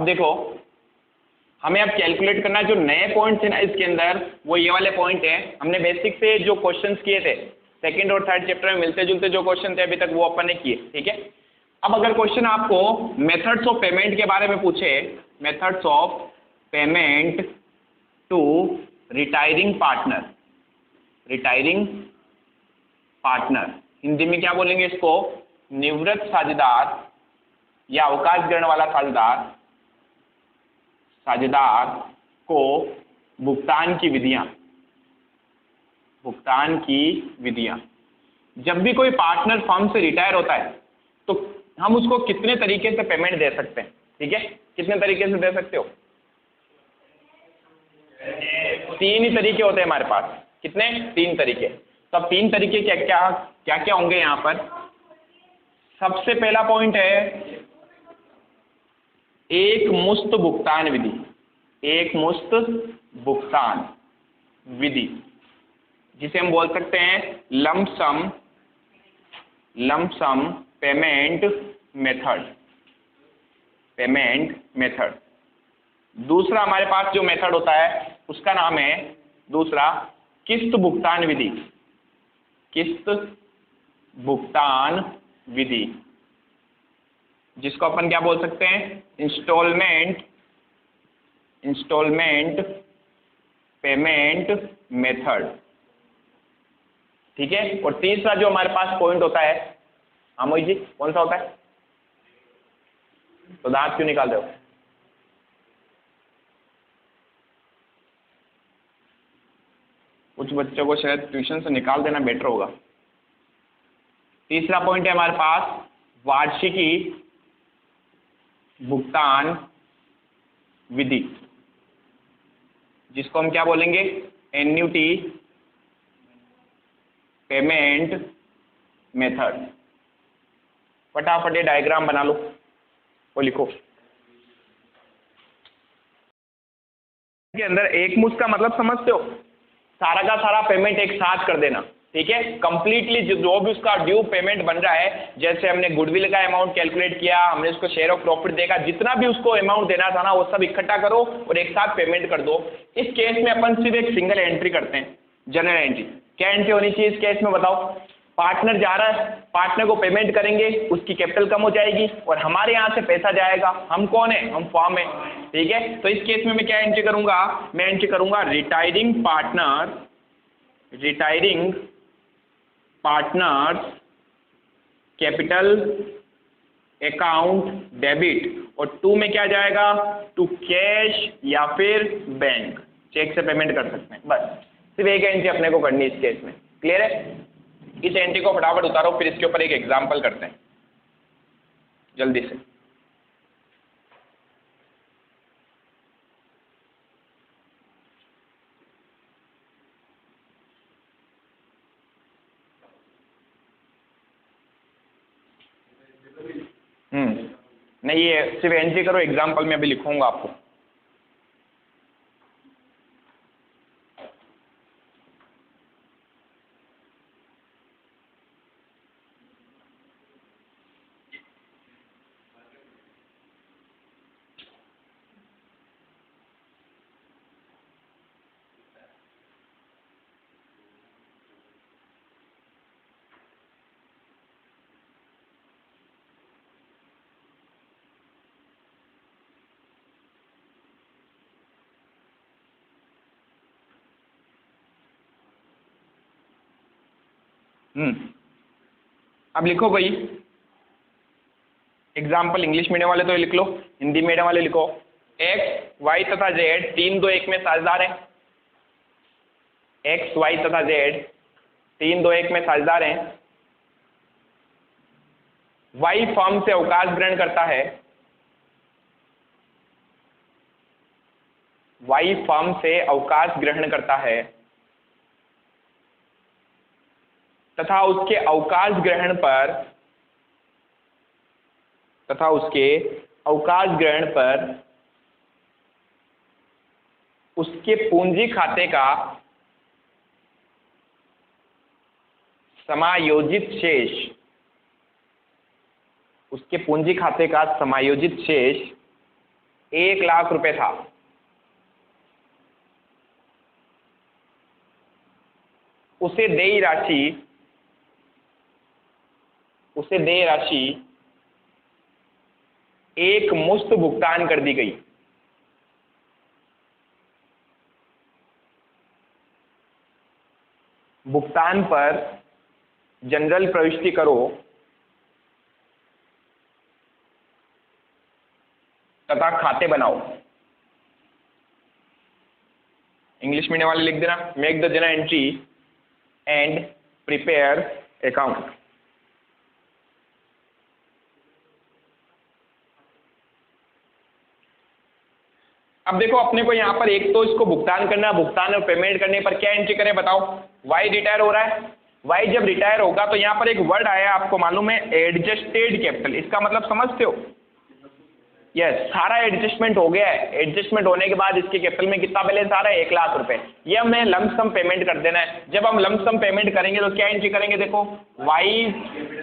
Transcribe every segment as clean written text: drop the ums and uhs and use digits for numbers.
देखो हमें अब कैलकुलेट करना है, जो नए पॉइंट्स है ना इसके अंदर वो ये वाले पॉइंट है। हमने बेसिक से जो क्वेश्चंस किए थे सेकंड और थर्ड चैप्टर में मिलते जुलते जो क्वेश्चन थे अभी तक वो अपन ने किए, ठीक है। अब अगर क्वेश्चन आपको मेथड्स ऑफ पेमेंट के बारे में पूछे, methods of payment to retiring partner, retiring partner Hindi में क्या बोलेंगे इसको, निवृत्त साझेदार या अवकाश ग्रहण वाला साझेदार, साझेदार को भुगतान की विधियां, भुगतान की विधियां। जब भी कोई पार्टनर फर्म से रिटायर होता है तो हम उसको कितने तरीके से पेमेंट दे सकते हैं, ठीक है, कितने तरीके से दे सकते हो? 3 ही तरीके होते हैं हमारे पास। कितने? 3 तरीके। तो अब 3 तरीके क्या क्या क्या क्या होंगे यहाँ पर? सबसे पहला पॉइंट है एक मुश्त भुगतान विधि, एक मुश्त भुगतान विधि जिसे हम बोल सकते हैं लंप सम पेमेंट मेथड, पेमेंट मेथड। दूसरा हमारे पास जो मेथड होता है उसका नाम है दूसरा किस्त भुगतान विधि, किस्त भुगतान विधि जिसको अपन क्या बोल सकते हैं, इंस्टॉलमेंट पेमेंट मेथड, ठीक है। और तीसरा जो हमारे पास पॉइंट होता है आमोई जी कौन सा होता है? तो दांत क्यों निकाल रहे हो? कुछ बच्चों को शायद ट्यूशन से निकाल देना बेटर होगा। तीसरा पॉइंट है हमारे पास वार्षिकी भुगतान विधि जिसको हम क्या बोलेंगे, एन्युटी पेमेंट मेथड। फटाफट ये डायग्राम बना लो और लिखो। के अंदर एक मुश्त का मतलब समझते हो, सारा का सारा पेमेंट एक साथ कर देना, ठीक है। कंप्लीटली जो भी उसका ड्यू पेमेंट बन रहा है, जैसे हमने गुडविल का अमाउंट कैलकुलेट किया, हमने उसको शेयर ऑफ प्रॉफिट देखा, जितना भी उसको अमाउंट देना था ना वो सब इकट्ठा करो और एक साथ पेमेंट कर दो। इस केस में अपन सिर्फ एक सिंगल एंट्री करते हैं, जनरल एंट्री। क्या एंट्री होनी चाहिए इस केस में बताओ? पार्टनर जा रहा है, पार्टनर को पेमेंट करेंगे, उसकी कैपिटल कम हो जाएगी और हमारे यहाँ से पैसा जाएगा। हम कौन है? हम फर्म है, ठीक है। तो इस केस में मैं क्या एंट्री करूंगा? मैं एंट्री करूंगा retiring partner, retiring partners capital account debit, और 2 में क्या जाएगा? टू कैश या फिर बैंक, चेक से पेमेंट कर सकते हैं। बस सिर्फ एक एंट्री अपने को करनी इस केस में। क्लियर है? इस एंट्री को फटाफट उतारो, फिर इसके ऊपर एक एग्जांपल करते हैं जल्दी से। नहीं ये सिर्फ एंट्री करो, एग्जांपल में अभी लिखूंगा आपको। अब लिखो भाई एग्जाम्पल, इंग्लिश मीडियम वाले तो लिख लो, हिंदी मीडियम वाले लिखो। एक्स वाई तथा जेड 3, 2, 1 में साझेदार हैं। एक्स वाई तथा जेड 3, 2, 1 में साझेदार हैं। वाई फर्म से अवकाश ग्रहण करता है, वाई फर्म से अवकाश ग्रहण करता है तथा उसके अवकाश ग्रहण पर, तथा उसके अवकाश ग्रहण पर उसके पूंजी खाते का समायोजित शेष, उसके पूंजी खाते का समायोजित शेष 1,00,000 रुपए था, उसे देय राशि एक मुश्त भुगतान कर दी गई। भुगतान पर जनरल प्रविष्टि करो तथा खाते बनाओ। इंग्लिश मीडियम वाले लिख देना, make the general entry and prepare account. अब देखो अपने को यहाँ पर एक तो इसको भुगतान करना, भुगतान और पेमेंट करने पर क्या एंट्री करें बताओ। वाई रिटायर हो रहा है, वाई जब रिटायर होगा तो यहाँ पर एक वर्ड आया आपको मालूम है, एडजस्टेड कैपिटल। इसका मतलब समझते हो? यस, सारा एडजस्टमेंट हो गया है। एडजस्टमेंट होने के बाद इसके कैपिटल में कितना बैलेंस आ रहा है? 1,00,000 रुपए। ये हमें लमसम पेमेंट कर देना है। जब हम लमसम पेमेंट करेंगे तो क्या एंट्री करेंगे? देखो, Y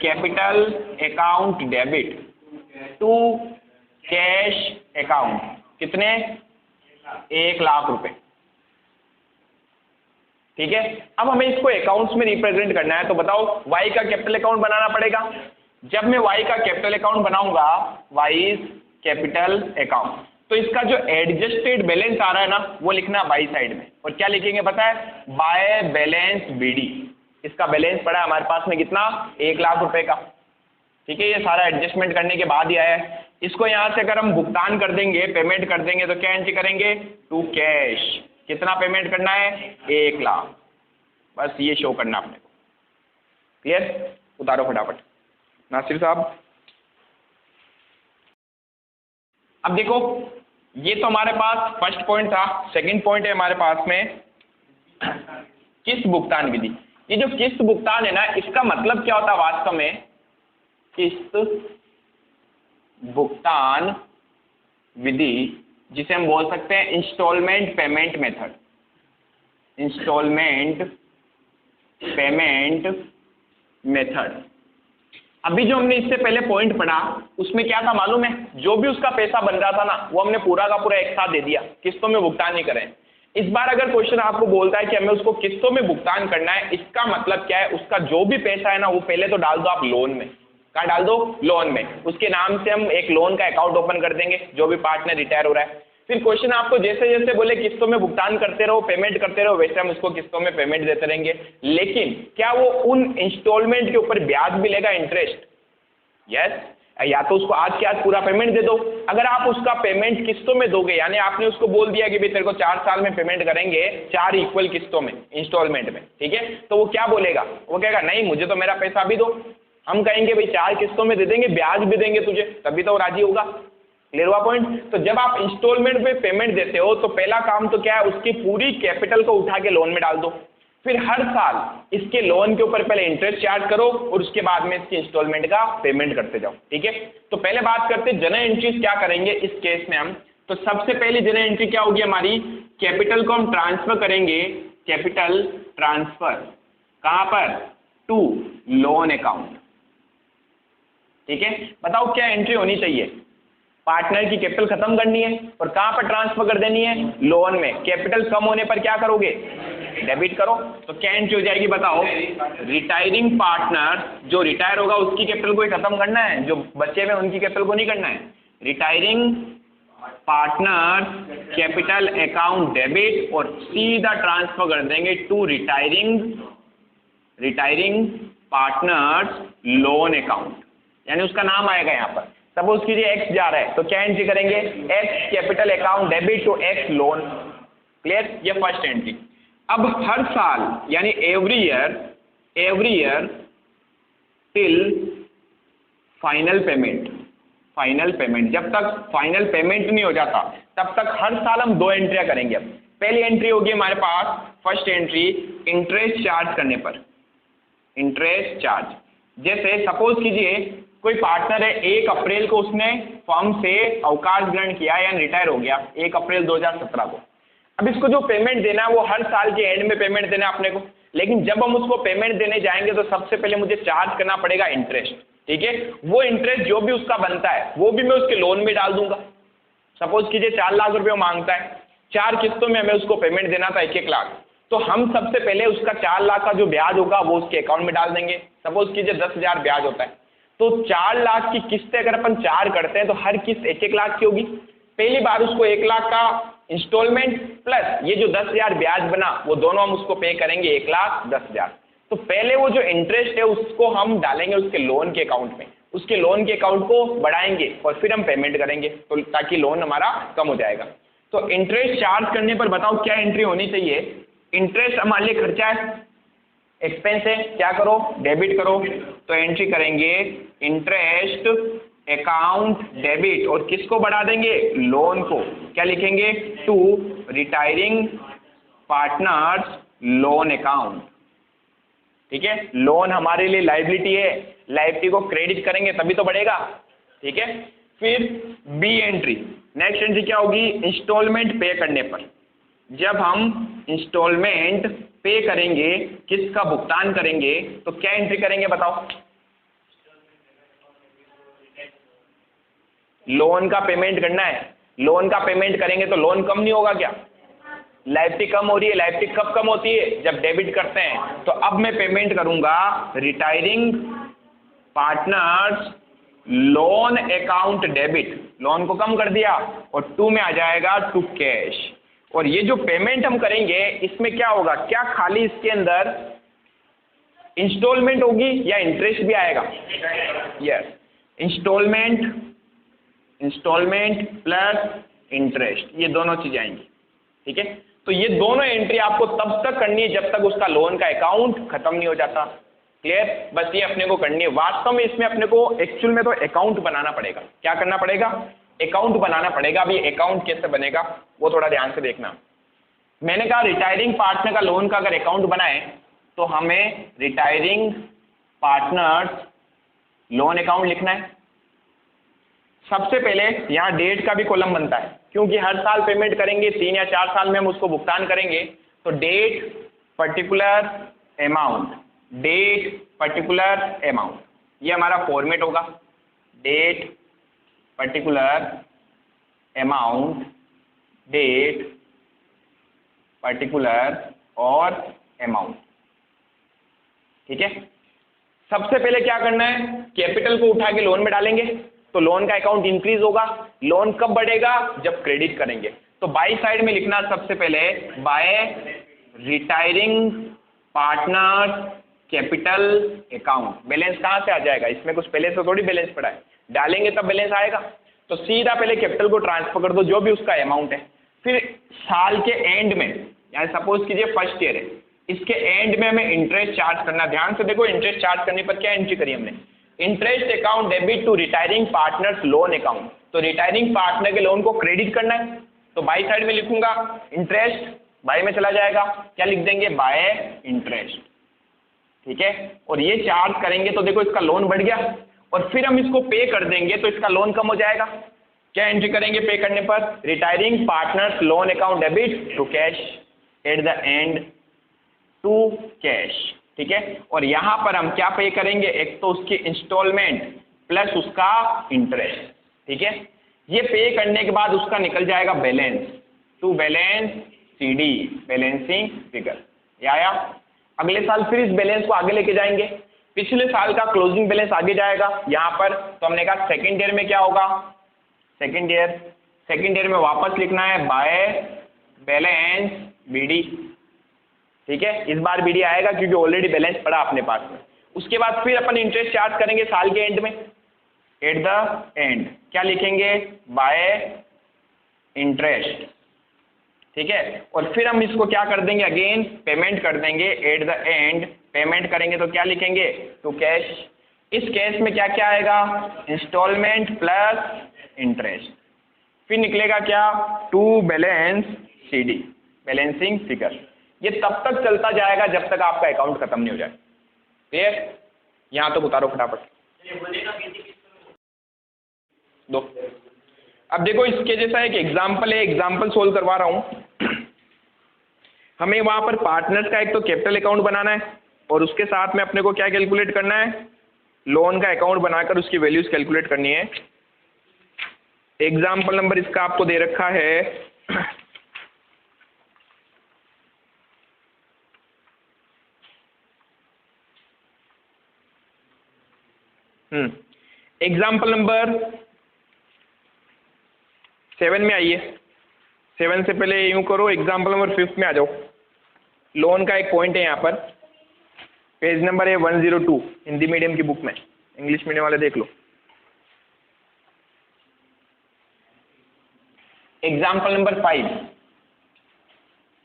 capital account debit to cash account, कितने? 1,00,000 रुपए। ठीक है, अब हमें इसको अकाउंट्स में रिप्रेजेंट करना है, तो बताओ वाई का कैपिटल अकाउंट बनाना पड़ेगा। जब मैं वाई का कैपिटल अकाउंट बनाऊंगा, वाई कैपिटल अकाउंट, तो इसका जो एडजस्टेड बैलेंस आ रहा है ना, वो लिखना बाई साइड में। और क्या लिखेंगे पता है? By balance BD. इसका बैलेंस पड़ा है हमारे पास में कितना? 1,00,000 रुपए का। ठीक है, ये सारा एडजस्टमेंट करने के बाद ही आया है। इसको यहां से अगर हम भुगतान कर देंगे, पेमेंट कर देंगे, तो क्या एंट्री करेंगे? To cash. कितना पेमेंट करना है? 1,00,000। बस ये शो करना अपने को। क्लियर? उतारो फटाफट नासिर साहब। अब देखो, ये तो हमारे पास फर्स्ट पॉइंट था। सेकंड पॉइंट है हमारे पास में किस्त भुगतान विधि। ये जो किस्त भुगतान है ना, इसका मतलब क्या होता है वास्तव में? किस्त भुगतान विधि, जिसे हम बोल सकते हैं instalment payment method. Instalment payment method. अभी जो हमने इससे पहले पॉइंट पढ़ा, उसमें क्या था मालूम है? जो भी उसका पैसा बन रहा था ना, वो हमने पूरा का पूरा एक साथ दे दिया, किस्तों में भुगतान नहीं करें। इस बार अगर क्वेश्चन आपको बोलता है कि हमें उसको किस्तों में भुगतान करना है, इसका मतलब क्या है? उसका जो भी पैसा है ना, वो पहले तो डाल दो आप लोन में। कहाँ डाल दो? लोन में। उसके नाम से हम एक लोन का अकाउंट ओपन कर देंगे, जो भी पार्टनर रिटायर हो रहा है। फिर क्वेश्चन आपको जैसे जैसे बोले किस्तों में भुगतान करते रहो, पेमेंट करते रहो, वैसे हम उसको किस्तों में पेमेंट देते रहेंगे। लेकिन क्या वो उन इंस्टॉलमेंट के ऊपर ब्याज भी लेगा, इंटरेस्ट? यस, या तो उसको आज के आज पूरा पेमेंट दे दो। अगर आप उसका पेमेंट किस्तों में दोगे, यानी आपने उसको बोल दिया कि भाई तेरे को 4 साल में पेमेंट करेंगे, 4 इक्वल किस्तों में, इंस्टॉलमेंट में, ठीक है, तो वो क्या बोलेगा? वो कहेगा नहीं, मुझे तो मेरा पैसा भी दो। हम कहेंगे भाई 4 किस्तों में दे देंगे, ब्याज भी देंगे तुझे, तभी तो वो राजी होगा। क्लियर हुआ पॉइंट? तो जब आप इंस्टॉलमेंट पे पेमेंट देते हो, तो पहला काम तो क्या है? उसकी पूरी कैपिटल को उठा के लोन में डाल दो। फिर हर साल इसके लोन के ऊपर पहले इंटरेस्ट चार्ज करो, और उसके बाद में इसकी इंस्टॉलमेंट का पेमेंट करते जाओ। ठीक है, तो पहले बात करते हैं जनरल एंट्रीज क्या करेंगे इस केस में हम। तो सबसे पहली जनरल एंट्री क्या होगी हमारी? कैपिटल को हम ट्रांसफर करेंगे। कैपिटल ट्रांसफर कहां पर? To loan account. ठीक है, बताओ क्या एंट्री होनी चाहिए? पार्टनर की कैपिटल खत्म करनी है, और कहां पर ट्रांसफर कर देनी है? लोन में। कैपिटल कम होने पर क्या करोगे? डेबिट करो। तो क्या एंट्री हो जाएगी बताओ? रिटायरिंग पार्टनर, जो रिटायर होगा उसकी कैपिटल को ही खत्म करना है, जो बचे हुए उनकी कैपिटल को नहीं करना है। Retiring partner capital account debit, और सीधा ट्रांसफर कर देंगे to retiring partners loan account, यानी उसका नाम आएगा यहाँ पर। सपोज कीजिए एक्स जा रहा है, तो क्या एंट्री करेंगे? X capital account debit to X loan. Clear? ये फर्स्ट एंट्री। अब हर साल, यानी every year till final payment, जब तक फाइनल पेमेंट नहीं हो जाता तब तक हर साल हम 2 एंट्रियां करेंगे। अब पहली एंट्री होगी हमारे पास, फर्स्ट एंट्री इंटरेस्ट चार्ज करने पर। इंटरेस्ट चार्ज, जैसे सपोज कीजिए कोई पार्टनर है, 1 अप्रैल को उसने फर्म से अवकाश ग्रहण किया, यानी रिटायर हो गया 1 अप्रैल 2017 को। अब इसको जो पेमेंट देना है वो हर साल के एंड में पेमेंट देना है अपने को। लेकिन जब हम उसको पेमेंट देने जाएंगे तो सबसे पहले मुझे चार्ज करना पड़ेगा इंटरेस्ट। ठीक है, वो इंटरेस्ट जो भी उसका बनता है वो भी मैं उसके लोन में डाल दूंगा। सपोज कीजिए 4 लाख रुपये मांगता है, 4 किस्तों में हमें उसको पेमेंट देना था 1-1 लाख, तो हम सबसे पहले उसका 4 लाख का जो ब्याज होगा वो उसके अकाउंट में डाल देंगे। सपोज कीजिए 10,000 ब्याज होता है, तो 4 लाख की किस्तें अगर अपन 4 करते हैं तो हर किस्त 1-1 लाख की होगी। पहली बार उसको 1 लाख का इंस्टॉलमेंट प्लस ये जो 10,000 ब्याज बना वो दोनों हम उसको पे करेंगे 1,10,000। तो पहले वो जो इंटरेस्ट है उसको हम डालेंगे उसके लोन के अकाउंट में, उसके लोन के अकाउंट को बढ़ाएंगे और फिर हम पेमेंट करेंगे, तो ताकि लोन हमारा कम हो जाएगा। तो इंटरेस्ट चार्ज करने पर बताओ क्या एंट्री होनी चाहिए? इंटरेस्ट हमारे लिए खर्चा है, एक्सपेंस है, क्या करो डेबिट करो, तो एंट्री करेंगे इंटरेस्ट अकाउंट डेबिट और किसको बढ़ा देंगे? लोन को। क्या लिखेंगे? To retiring partners loan account. ठीक है, लोन हमारे लिए लायबिलिटी है, लायबिलिटी को क्रेडिट करेंगे तभी तो बढ़ेगा। ठीक है, फिर बी एंट्री, नेक्स्ट एंट्री क्या होगी? इंस्टॉलमेंट पे करने पर। जब हम इंस्टॉलमेंट पे करेंगे, किसका भुगतान करेंगे, तो क्या एंट्री करेंगे बताओ? लोन का पेमेंट करना है, लोन का पेमेंट करेंगे तो लोन कम नहीं होगा क्या? लायबिलिटी कम हो रही है, लायबिलिटी कब कम होती है? जब डेबिट करते हैं। तो अब मैं पेमेंट करूंगा retiring partners loan account debit, loan को कम कर दिया और टू में आ जाएगा टू कैश। और ये जो पेमेंट हम करेंगे इसमें क्या होगा? क्या खाली इसके अंदर इंस्टॉलमेंट होगी या इंटरेस्ट भी आएगा? यस, इंस्टॉलमेंट प्लस इंटरेस्ट, ये दोनों चीजें आएंगी। ठीक है, तो ये दोनों एंट्री आपको तब तक करनी है जब तक उसका लोन का अकाउंट खत्म नहीं हो जाता। क्लियर? बस ये अपने को करनी है। वास्तव में इसमें अपने को एक्चुअल में तो अकाउंट बनाना पड़ेगा। क्या करना पड़ेगा? अकाउंट बनाना पड़ेगा। अभी अकाउंट कैसे बनेगा वो थोड़ा ध्यान से देखना। मैंने कहा रिटायरिंग पार्टनर का लोन का अगर अकाउंट बनाए तो हमें रिटायरिंग पार्टनर्स लोन अकाउंट लिखना है। सबसे पहले यहाँ डेट का भी कॉलम बनता है, क्योंकि हर साल पेमेंट करेंगे, 3 या 4 साल में हम उसको भुगतान करेंगे। तो date particular amount, date particular amount, ये हमारा फॉर्मेट होगा। Date particular amount, date particular और अमाउंट। ठीक है, सबसे पहले क्या करना है? कैपिटल को उठा के लोन में डालेंगे तो लोन का अकाउंट इंक्रीज होगा। लोन कब बढ़ेगा? जब क्रेडिट करेंगे। तो बाई साइड में लिखना सबसे पहले by retiring partners capital account. Balance कहाँ से आ जाएगा? इसमें कुछ पहले से थोड़ी बैलेंस पड़ा है, डालेंगे तब बैलेंस आएगा। तो सीधा पहले कैपिटल को ट्रांसफर कर दो जो भी उसका अमाउंट है। फिर साल के एंड में, यानी सपोज कीजिए फर्स्ट ईयर है, इसके एंड में हमें इंटरेस्ट चार्ज करना। ध्यान से देखो, इंटरेस्ट चार्ज करने पर क्या एंट्री करी हमने? Interest account debit to retiring partners loan account. तो रिटायरिंग पार्टनर के लोन को क्रेडिट करना है, तो बाई साइड में लिखूंगा इंटरेस्ट, बाय में चला जाएगा, क्या लिख देंगे? Bye interest. ठीक है, और ये चार्ज करेंगे तो देखो इसका लोन बढ़ गया, और फिर हम इसको पे कर देंगे तो इसका लोन कम हो जाएगा। क्या एंट्री करेंगे पे करने पर? Retiring partners loan account debit to cash at the end to cash. ठीक है, और यहां पर हम क्या पे करेंगे? एक तो उसकी इंस्टॉलमेंट प्लस उसका इंटरेस्ट। ठीक है, ये पे करने के बाद उसका निकल जाएगा balance, to balance CD, balancing figure. ये आया। अगले साल फिर इस बैलेंस को आगे लेके जाएंगे, पिछले साल का क्लोजिंग बैलेंस आगे जाएगा यहाँ पर। तो हमने कहा सेकेंड ईयर में क्या होगा? सेकेंड ईयर में वापस लिखना है बाय बैलेंस BD। ठीक है, इस बार BD आएगा क्योंकि ऑलरेडी बैलेंस पड़ा अपने पास में। उसके बाद फिर अपन इंटरेस्ट चार्ज करेंगे साल के एंड में, एट द एंड क्या लिखेंगे? Bye interest. ठीक है, और फिर हम इसको क्या कर देंगे? अगेन पेमेंट कर देंगे एट द एंड। पेमेंट करेंगे तो क्या लिखेंगे? To cash. इस केस में क्या क्या आएगा? Instalment plus interest. फिर निकलेगा क्या? To balance CD, balancing figure. ये तब तक चलता जाएगा जब तक आपका अकाउंट खत्म नहीं हो जाए। क्लियर? यहां तो उतारो फटाफट दो। अब देखो इसके जैसा एक एग्जाम्पल है, एग्जाम्पल सोल्व करवा रहा हूं। हमें वहां पर पार्टनर्स का एक तो कैपिटल अकाउंट बनाना है और उसके साथ में अपने को क्या कैलकुलेट करना है? लोन का अकाउंट बनाकर उसकी वैल्यूज कैलकुलेट करनी है। एग्जाम्पल नंबर इसका आपको दे रखा है एग्जाम्पल नंबर 7 में आइए। 7 से पहले यूं करो, एग्जाम्पल नंबर 5 में आ जाओ। लोन का एक पॉइंट है यहाँ पर, पेज नंबर है 102 हिंदी मीडियम की बुक में, इंग्लिश मीडियम वाले देख लो। एग्जाम्पल नंबर 5,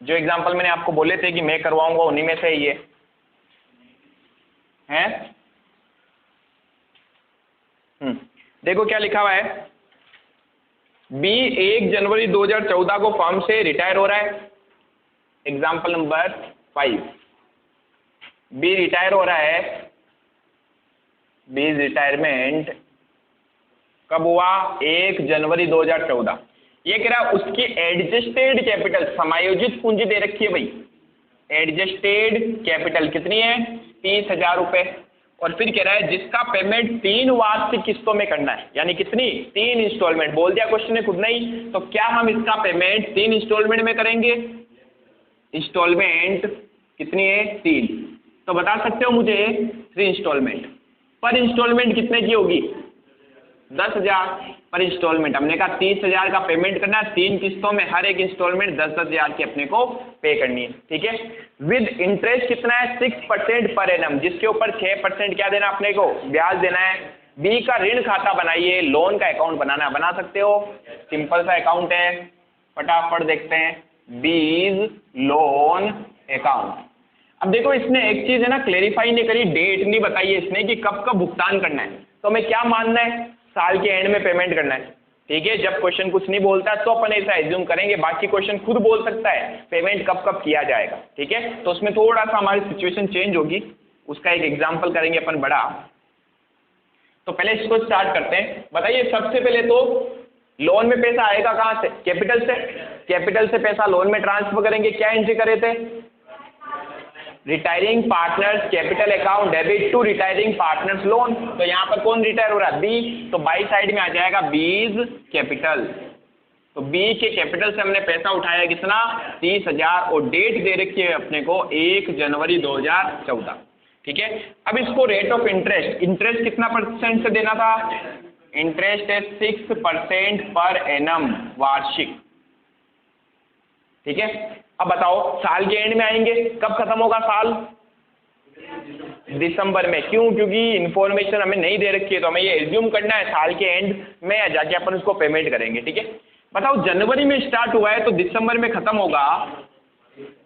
जो एग्जाम्पल मैंने आपको बोले थे कि मैं करवाऊंगा उन्हीं में से ये हैं। देखो क्या लिखा हुआ है, बी 1 जनवरी 2014 को फर्म से रिटायर हो रहा है। एग्जाम्पल नंबर 5, बी रिटायर हो रहा है। बी रिटायरमेंट कब हुआ? 1 जनवरी 2014। ये कह रहा है उसकी एडजस्टेड कैपिटल, समायोजित पूंजी दे रखी है भाई। एडजस्टेड कैपिटल कितनी है? 30,000 रुपए। और फिर कह रहा है जिसका पेमेंट 3 वार्षिक किस्तों में करना है, यानी कितनी? 3 इंस्टॉलमेंट। बोल दिया क्वेश्चन ने खुद नहीं, तो क्या हम इसका पेमेंट 3 इंस्टॉलमेंट में करेंगे? इंस्टॉलमेंट कितनी है? 3। तो बता सकते हो मुझे 3 इंस्टॉलमेंट। पर इंस्टॉलमेंट कितने की होगी? 10,000 पर इंस्टॉलमेंट। हमने कहा 30,000 का पेमेंट करना है 3 किस्तों में, हर एक इंस्टॉलमेंट 10,000 की अपने को पे करनी है। ठीक है, विद इंटरेस्ट कितना है? 6% पर एनम, जिसके ऊपर 6% क्या देना अपने को? ब्याज देना है। बी का ऋण खाता बनाइए, लोन का अकाउंट बनाना, बना सकते हो, सिंपल सा अकाउंट है, फटाफट देखते हैं। बीज लोन अकाउंट। अब देखो इसने एक चीज है ना क्लेरिफाई नहीं करी, डेट नहीं बताई है इसने कि कब कब भुगतान करना है। तो हमें क्या मानना है? साल के एंड में पेमेंट करना है। ठीक है, जब क्वेश्चन कुछ नहीं बोलता तो अपन ऐसा एज्यूम करेंगे, बाकी क्वेश्चन खुद बोल सकता है पेमेंट कब कब किया जाएगा। ठीक है, तो उसमें थोड़ा सा हमारी सिचुएशन चेंज होगी, उसका एक एग्जाम्पल करेंगे अपन बड़ा। तो पहले इसको स्टार्ट करते हैं। बताइए सबसे पहले तो लोन में पैसा आएगा कहाँ से? कैपिटल से। कैपिटल से पैसा लोन में ट्रांसफर करेंगे। क्या एंट्री करे थे? Retiring partners capital account debit to retiring partners loan. तो यहाँ पर कौन रिटायर हो रहा है? बी। तो बाई साइड में आ जाएगा बीज कैपिटल। तो बी के कैपिटल से हमने पैसा उठाया कितना? 30,000। और डेट दे रखी है अपने को 1 जनवरी 2014। ठीक है, अब इसको रेट ऑफ इंटरेस्ट, इंटरेस्ट कितना % से देना था? इंटरेस्ट है 6% पर एनम, वार्षिक। ठीक है, अब बताओ साल के एंड में आएंगे, कब खत्म होगा साल? दिसंबर में। क्यों? क्योंकि इंफॉर्मेशन हमें नहीं दे रखी है, तो हमें ये एज्यूम करना है साल के एंड में जाके अपन उसको पेमेंट करेंगे। ठीक है, बताओ जनवरी में स्टार्ट हुआ है तो दिसंबर में खत्म होगा,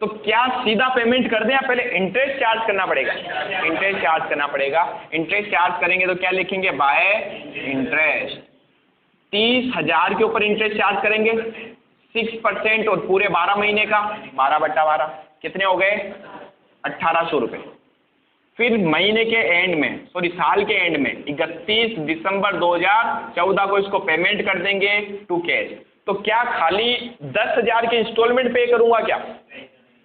तो क्या सीधा पेमेंट कर दें या पहले इंटरेस्ट चार्ज करना पड़ेगा? इंटरेस्ट चार्ज करना पड़ेगा। इंटरेस्ट चार्ज करेंगे तो क्या लिखेंगे? Bye interest. 30,000 के ऊपर इंटरेस्ट चार्ज करेंगे 6% और पूरे 12 महीने का 12/12 कितने हो गए? 1,800 रुपये। फिर महीने के एंड में, सॉरी साल के एंड में 31 दिसंबर 2014 को इसको पेमेंट कर देंगे टू कैश। तो क्या खाली 10,000 के इंस्टॉलमेंट पे करूंगा क्या,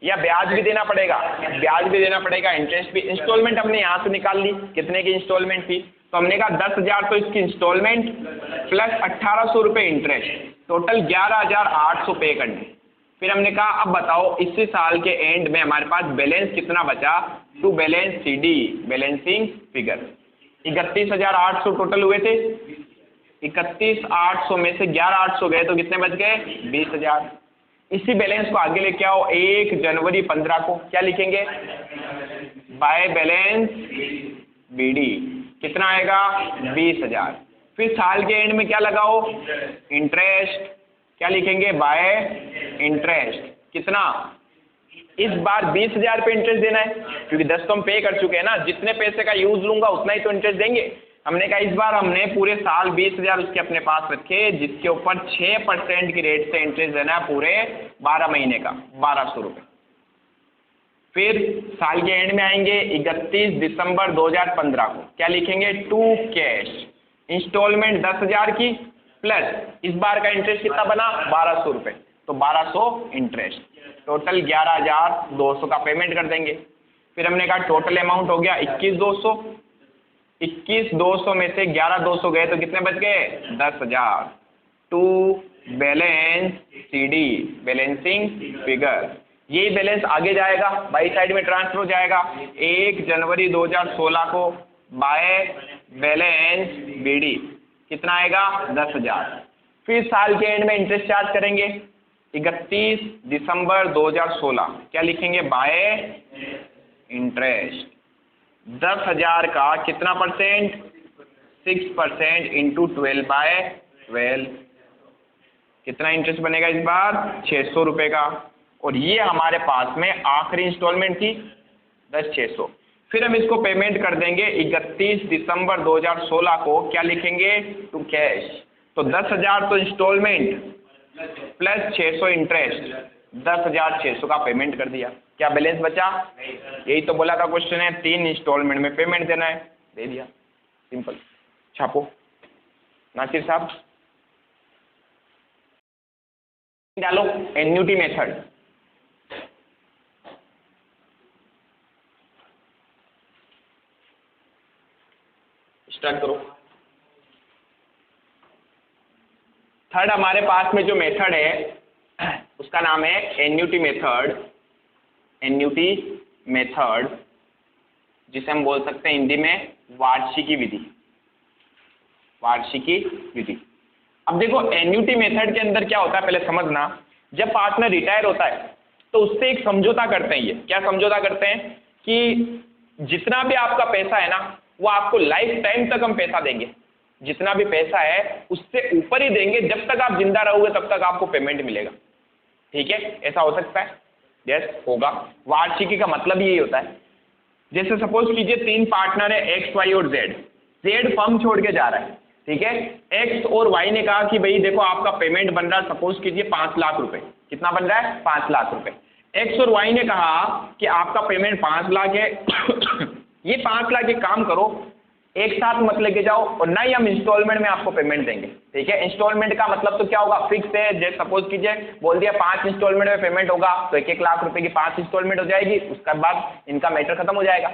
या ब्याज भी देना पड़ेगा? ब्याज भी देना पड़ेगा, इंटरेस्ट भी। इंस्टॉलमेंट हमने यहाँ से निकाल ली, कितने की इंस्टॉलमेंट थी? तो हमने कहा 10,000 तो इसकी इंस्टॉलमेंट प्लस 1,800 रुपये इंटरेस्ट, टोटल 11,800 पे करने। फिर हमने कहा अब बताओ इसी साल के एंड में हमारे पास बैलेंस कितना बचा? To balance CD, balancing figure. 31,800 total हुए थे, 31,800 में से 11,800 गए तो कितने बच गए? 20,000। इसी बैलेंस को आगे लेके आओ 1 जनवरी 15 को, क्या लिखेंगे? बाय बैलेंस BD, कितना आएगा? 20,000। फिर साल के एंड में क्या लगाओ? इंटरेस्ट, क्या लिखेंगे? बाय इंटरेस्ट, कितना? इस बार 20,000 पे इंटरेस्ट देना है, क्योंकि 10 तो हम पे कर चुके हैं ना, जितने पैसे का यूज लूंगा उतना ही तो इंटरेस्ट देंगे। हमने कहा इस बार हमने पूरे साल 20,000 उसके अपने पास रखे, जिसके ऊपर 6% की रेट से इंटरेस्ट देना है पूरे 12 महीने का 1,200 रुपये। फिर साल के एंड में आएंगे 31 दिसंबर 2015 को, क्या लिखेंगे? टू कैश, इंस्टॉलमेंट 10,000 की प्लस इस बार का इंटरेस्ट कितना बना? 1,200 रुपये। तो 1,200 इंटरेस्ट, टोटल 11,200 का पेमेंट कर देंगे। फिर हमने कहा टोटल अमाउंट हो गया 21,200। 21,200 में से 11,200 गए तो कितने बच गए? 10,000। To balance CD, balancing figure. ये बैलेंस आगे जाएगा, बाई साइड में ट्रांसफर हो जाएगा 1 जनवरी 2016 को बाय बैलेंस BD। कितना आएगा? 10,000। फिर साल के एंड में इंटरेस्ट चार्ज करेंगे 31 दिसंबर 2016। क्या लिखेंगे? Bye interest. 10,000 का कितना परसेंट? 6% इंटू 12/12। कितना इंटरेस्ट बनेगा इस बार? 600 रुपये का। और ये हमारे पास में आखिरी इंस्टॉलमेंट थी 10,600। फिर हम इसको पेमेंट कर देंगे 31 दिसंबर 2016 को। क्या लिखेंगे? To cash. तो 10,000 तो इंस्टॉलमेंट प्लस 600 इंटरेस्ट, 10,600 का पेमेंट कर दिया। क्या बैलेंस बचा? यही तो बोला था क्वेश्चन है, 3 इंस्टॉलमेंट में पेमेंट देना है, दे दिया। सिंपल। छापो नासिर साहब, डालो एन्युटी मेथड। स्टार्ट करो। थर्ड हमारे पास में जो मेथड है उसका नाम है एन्युटी मेथड। एन्युटी मेथड जिसे हम बोल सकते हैं हिंदी में वार्षिकी विधि। वार्षिकी विधि। अब देखो एन्युटी मेथड के अंदर क्या होता है पहले समझना। जब पार्टनर रिटायर होता है तो उससे एक समझौता करते हैं। ये क्या समझौता करते हैं कि जितना भी आपका पैसा है ना वो आपको लाइफ टाइम तक हम पैसा देंगे। जितना भी पैसा है उससे ऊपर ही देंगे, जब तक आप जिंदा रहोगे तब तक आपको पेमेंट मिलेगा। ठीक है, ऐसा हो सकता है? यस, होगा। वार्षिकी का मतलब यही होता है। जैसे सपोज कीजिए 3 पार्टनर है X, Y और Z। Z फर्म छोड़ के जा रहा है, ठीक है। X और Y ने कहा कि भाई देखो आपका पेमेंट बन रहा है सपोज कीजिए 5 लाख रुपए। कितना बन रहा है? 5 लाख रुपए। X और Y ने कहा कि आपका पेमेंट 5 लाख है ये 5 लाख एक काम करो, एक साथ मत लेके जाओ और ना ही हम इंस्टॉलमेंट में आपको पेमेंट देंगे। ठीक है, इंस्टॉलमेंट का मतलब तो क्या होगा? फिक्स है। जैसे सपोज कीजिए बोल दिया 5 इंस्टॉलमेंट में पेमेंट होगा तो 1-1 लाख रुपए की 5 इंस्टॉलमेंट हो जाएगी, उसके बाद इनका मैटर खत्म हो जाएगा।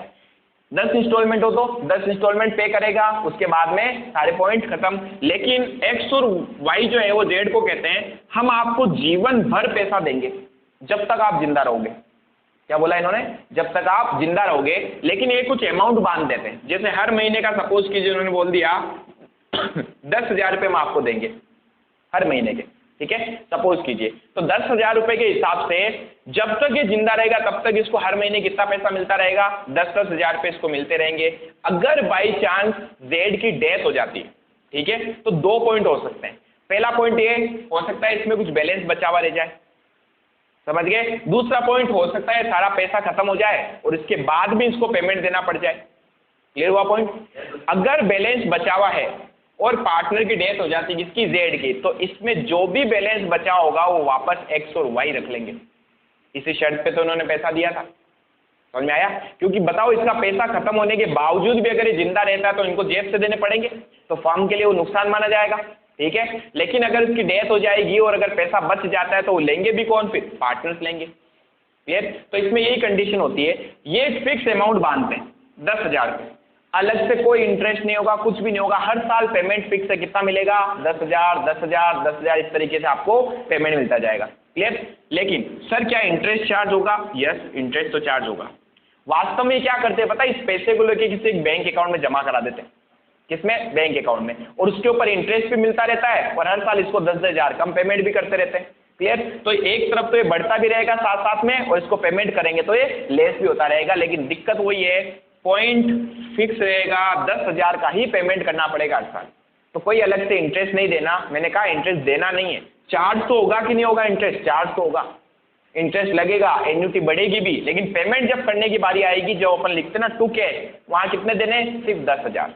10 इंस्टॉलमेंट हो तो 10 इंस्टॉलमेंट पे करेगा, उसके बाद में सारे पॉइंट खत्म। लेकिन X और Y जो है वो Z को कहते हैं हम आपको जीवन भर पैसा देंगे जब तक आप जिंदा रहोगे। क्या बोला इन्होंने? जब तक आप जिंदा रहोगे। लेकिन ये कुछ अमाउंट बांध देते हैं। जैसे हर महीने का सपोज कीजिए उन्होंने बोल दिया 10,000 रुपये हम आपको देंगे हर महीने के। ठीक है, सपोज कीजिए तो 10,000 रुपये के हिसाब से जब तक ये जिंदा रहेगा तब तक इसको हर महीने कितना पैसा मिलता रहेगा? 10,000 रुपये इसको मिलते रहेंगे। अगर बाई चांस Z की डेथ हो जाती है, ठीक है, तो 2 पॉइंट हो सकते हैं। पहला पॉइंट ये हो सकता है इसमें कुछ बैलेंस बचा हुआ रह जाए, समझ गए। दूसरा पॉइंट हो सकता है सारा पैसा खत्म हो जाए और इसके बाद भी इसको पेमेंट देना पड़ जाए। क्लियर हुआ पॉइंट? अगर बैलेंस बचा हुआ है और पार्टनर की डेथ हो जाती है किसकी? Z की, तो इसमें जो भी बैलेंस बचा होगा वो वापस X और Y रख लेंगे। इसी शर्त पे तो उन्होंने पैसा दिया था। समझ में आया? क्योंकि बताओ इसका पैसा खत्म होने के बावजूद भी अगर ये जिंदा रहता है तो इनको जेब से देने पड़ेंगे, तो फर्म के लिए वो नुकसान माना जाएगा। ठीक है, लेकिन अगर इसकी डेथ हो जाएगी और अगर पैसा बच जाता है तो वो लेंगे भी कौन? फिर पार्टनर्स लेंगे। क्लियर? तो इसमें यही कंडीशन होती है। ये फिक्स अमाउंट बांधते हैं 10,000 रुपये, अलग से कोई इंटरेस्ट नहीं होगा, कुछ भी नहीं होगा। हर साल पेमेंट फिक्स है। कितना मिलेगा? 10,000 10,000 10,000 इस तरीके से आपको पेमेंट मिलता जाएगा। क्लियर? लेकिन सर क्या इंटरेस्ट चार्ज होगा? यस, इंटरेस्ट तो चार्ज होगा। वास्तव में क्या करते हैं पता है? इस पैसे को लेके किसी एक बैंक अकाउंट में जमा करा देते हैं। किसमें? बैंक अकाउंट में। और उसके ऊपर इंटरेस्ट भी मिलता रहता है और हर साल इसको 10,000 कम पेमेंट भी करते रहते हैं। क्लियर? तो एक तरफ तो ये बढ़ता भी रहेगा साथ साथ में और इसको पेमेंट करेंगे तो ये लेस भी होता रहेगा। लेकिन दिक्कत वही है, पॉइंट फिक्स रहेगा, 10,000 का ही पेमेंट करना पड़ेगा हर साल। तो कोई अलग से इंटरेस्ट नहीं देना। मैंने कहा इंटरेस्ट देना नहीं है। चार्ज तो होगा कि नहीं होगा? इंटरेस्ट चार्ज तो होगा, इंटरेस्ट लगेगा, एन्युटी बढ़ेगी भी, लेकिन पेमेंट जब करने की बारी आएगी, जो अपन लिखते ना टू के, वहां कितने देने? सिर्फ 10,000।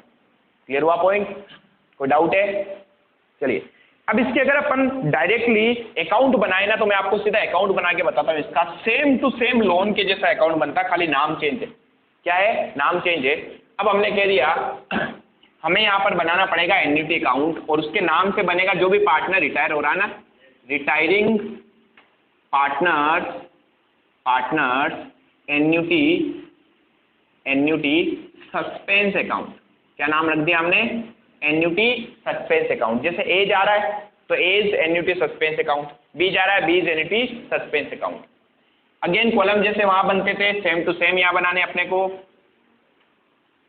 क्लियर हुआ पॉइंट? कोई डाउट है? चलिए अब इसके अगर अपन डायरेक्टली अकाउंट बनाए ना तो मैं आपको सीधा अकाउंट बना के बताता हूँ। इसका सेम टू सेम लोन के जैसा अकाउंट बनता है, खाली नाम चेंज है। क्या है? नाम चेंज है। अब हमने कह दिया हमें यहाँ पर बनाना पड़ेगा एन्युटी अकाउंट और उसके नाम से बनेगा जो भी पार्टनर रिटायर हो रहा है ना, retiring partners annuity suspense account. क्या नाम रख दिया हमने? Annuity suspense account. जैसे ए जा रहा है तो A is annuity suspense account, B जा रहा है B is annuity suspense account. Again column जैसे वहां बनते थे सेम टू सेम यहाँ बनाने अपने को,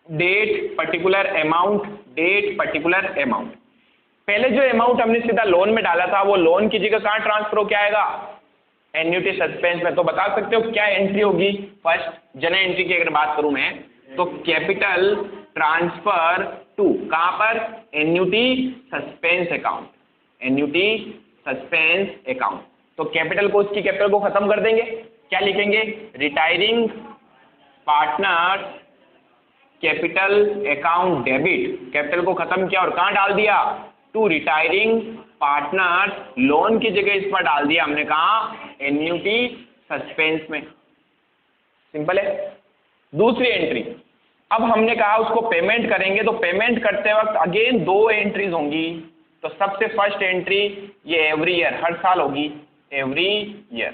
date particular amount, date particular amount. पहले जो अमाउंट हमने सीधा लोन में डाला था वो लोन की जगह कहाँ ट्रांसफर होकर आएगा, एन्युटी सस्पेंस में। तो बता सकते हो क्या एंट्री होगी, फर्स्ट जनरल एंट्री की अगर बात करूं मैं तो कैपिटल ट्रांसफर टू कहां पर, annuity suspense account, annuity suspense account. तो कैपिटल को उसकी कैपिटल को खत्म कर देंगे, क्या लिखेंगे, retiring partner capital account debit, capital को खत्म किया और कहां डाल दिया, टू रिटायरिंग पार्टनर, लोन की जगह इस पर डाल दिया हमने कहा एन्युटी सस्पेंस में। सिंपल है। दूसरी एंट्री, अब हमने कहा उसको पेमेंट करेंगे तो पेमेंट करते वक्त अगेन दो एंट्रीज होंगी। तो सबसे फर्स्ट एंट्री ये एवरी ईयर, हर साल होगी, एवरी ईयर।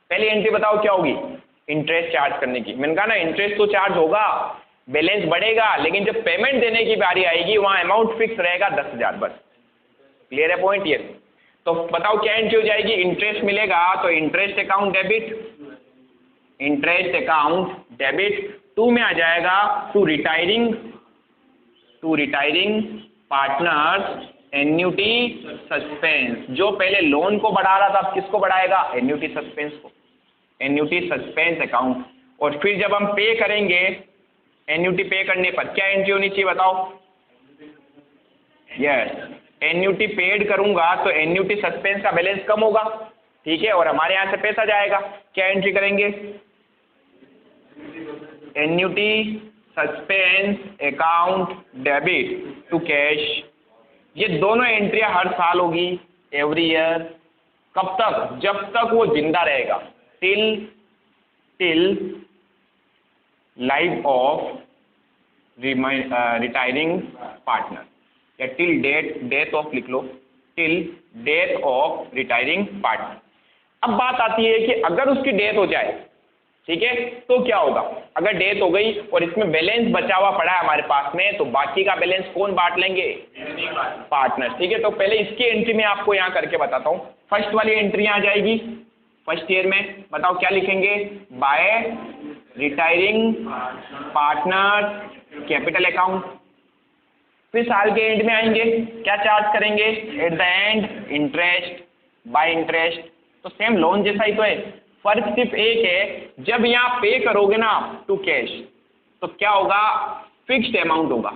पहली एंट्री बताओ क्या होगी, इंटरेस्ट चार्ज करने की। मैंने कहा ना इंटरेस्ट तो चार्ज होगा, बैलेंस बढ़ेगा, लेकिन जब पेमेंट देने की बारी आएगी वहां अमाउंट फिक्स रहेगा 10,000 बस। क्लियर है पॉइंट ये। तो बताओ क्या एंट्री हो जाएगी, इंटरेस्ट मिलेगा तो interest account debit, interest account debit. To में आ जाएगा to retiring partners annuity suspense. जो पहले लोन को बढ़ा रहा था अब किसको बढ़ाएगा, एन्युटी सस्पेंस को, एन्युटी सस्पेंस अकाउंट। और फिर जब हम पे करेंगे एन्युटी पे करने पर क्या एंट्री होनी चाहिए बताओ, यस, एन्युटी पेड करूंगा तो एन्युटी सस्पेंस का बैलेंस कम होगा, ठीक है, और हमारे यहां से पैसा जाएगा, क्या एंट्री करेंगे, annuity suspense account debit to cash. ये दोनों एंट्रियां हर साल होगी, एवरी ईयर। कब तक, जब तक वो जिंदा रहेगा, till life of retiring partner, या टिल डेथ ऑफ लिख लो, till death of retiring partner. अब बात आती है कि अगर उसकी डेथ हो जाए, ठीक है, तो क्या होगा, अगर डेथ हो गई और इसमें बैलेंस बचा हुआ पड़ा है हमारे पास में, तो बाकी का बैलेंस कौन बांट लेंगे, पार्टनर, ठीक है। तो पहले इसकी एंट्री में आपको यहाँ करके बताता हूँ। फर्स्ट वाली एंट्री आ जाएगी फर्स्ट ईयर में, बताओ क्या लिखेंगे, by retiring partner capital account. फिर साल के एंड में आएंगे, क्या चार्ज करेंगे, at the end interest by interest. तो सेम लोन जैसा ही तो है, फर्क सिर्फ एक है, जब यहाँ पे करोगे ना टू कैश तो क्या होगा, फिक्स्ड अमाउंट होगा,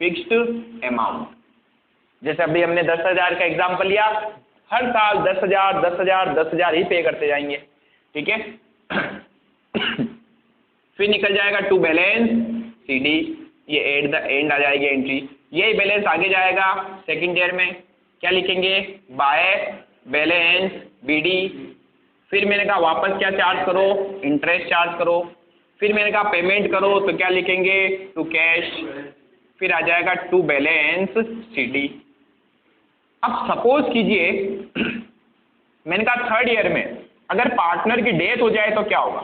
फिक्स्ड अमाउंट। जैसे अभी हमने 10,000 का एग्जाम्पल लिया, हर साल 10,000 10,000 10,000 ही पे करते जाएंगे, ठीक है। फिर निकल जाएगा टू बैलेंस सीडी, ये एट द एंड आ जाएगी एंट्री। यही बैलेंस आगे जाएगा सेकंड ईयर में, क्या लिखेंगे, बाय बैलेंस बीडी। फिर मैंने कहा वापस क्या चार्ज करो, इंटरेस्ट चार्ज करो। फिर मैंने कहा पेमेंट करो तो क्या लिखेंगे, टू कैश। फिर आ जाएगा टू बैलेंस सीडी। अब सपोज कीजिए मैंने कहा थर्ड ईयर में अगर पार्टनर की डेथ हो जाए तो क्या होगा,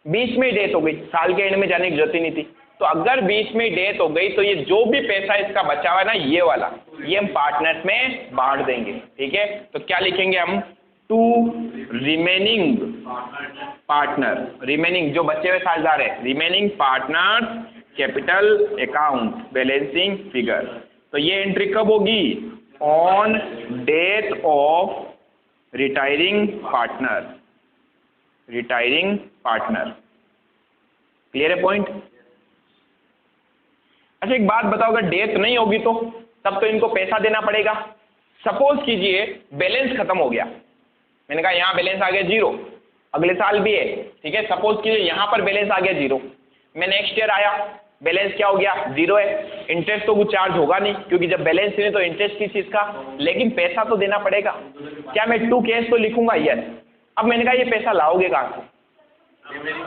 बीच में डेथ हो गई, साल के एंड में जाने की जरूरत ही नहीं थी। तो अगर बीच में डेथ हो गई तो ये जो भी पैसा इसका बचा हुआ है ना, ये वाला, ये हम पार्टनर्स में बांट देंगे, ठीक है। तो क्या लिखेंगे हम, टू रिमेनिंग पार्टनर, रिमेनिंग जो बचे हुए साझेदार है, remaining partner capital account balancing figure. तो ये एंट्री कब होगी, on death of retiring partner, retiring partner. Clear है पॉइंट। अच्छा एक बात बताओ, अगर डेथ नहीं होगी तो तब तो इनको पैसा देना पड़ेगा। सपोज कीजिए बैलेंस खत्म हो गया, मैंने कहा यहाँ बैलेंस आ गया 0, अगले साल भी है, ठीक है। सपोज कीजिए यहाँ पर बैलेंस आ गया 0, मैं नेक्स्ट ईयर आया, बैलेंस क्या हो गया, 0 है। इंटरेस्ट तो कुछ चार्ज होगा नहीं, क्योंकि जब बैलेंस नहीं तो इंटरेस्ट किस चीज़ का, लेकिन पैसा तो देना पड़ेगा। क्या मैं टू कैश तो लिखूंगा, यस। अब मैंने कहा ये पैसा लाओगे कहाँ से,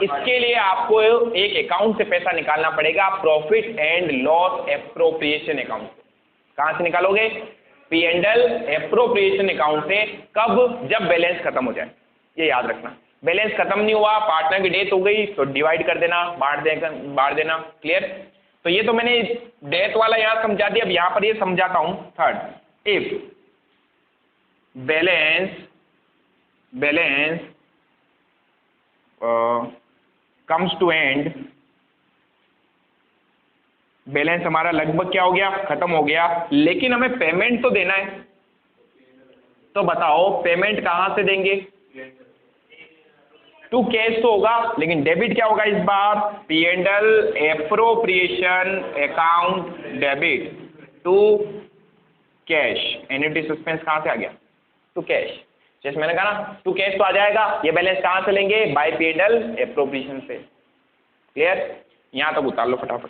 इसके लिए आपको एक अकाउंट से पैसा निकालना पड़ेगा, profit and loss appropriation account. कहाँ से निकालोगे, P&L एप्रोप्रिएशन अकाउंट से। कब, जब बैलेंस खत्म हो जाए, ये याद रखना। बैलेंस खत्म नहीं हुआ, पार्टनर की डेथ हो गई तो डिवाइड कर देना, बांट देना। क्लियर। तो ये तो मैंने डेथ वाला यहाँ समझा दिया। अब यहाँ पर ये समझाता हूँ third, if balance comes to end, balance हमारा लगभग क्या हो गया, खत्म हो गया, लेकिन हमें पेमेंट तो देना है, तो बताओ पेमेंट कहां से देंगे, टू कैश तो होगा, लेकिन डेबिट क्या होगा इस बार, P&L appropriation account debit to cash. Annuity suspense कहां से आ गया, टू कैश। जैसे मैंने कहा ना टू कैश तो आ जाएगा, ये बैलेंस कहां से लेंगे, बाय P&L एप्रोप्रिएशन से। क्लियर, यहां तक उतार लो फटाफट।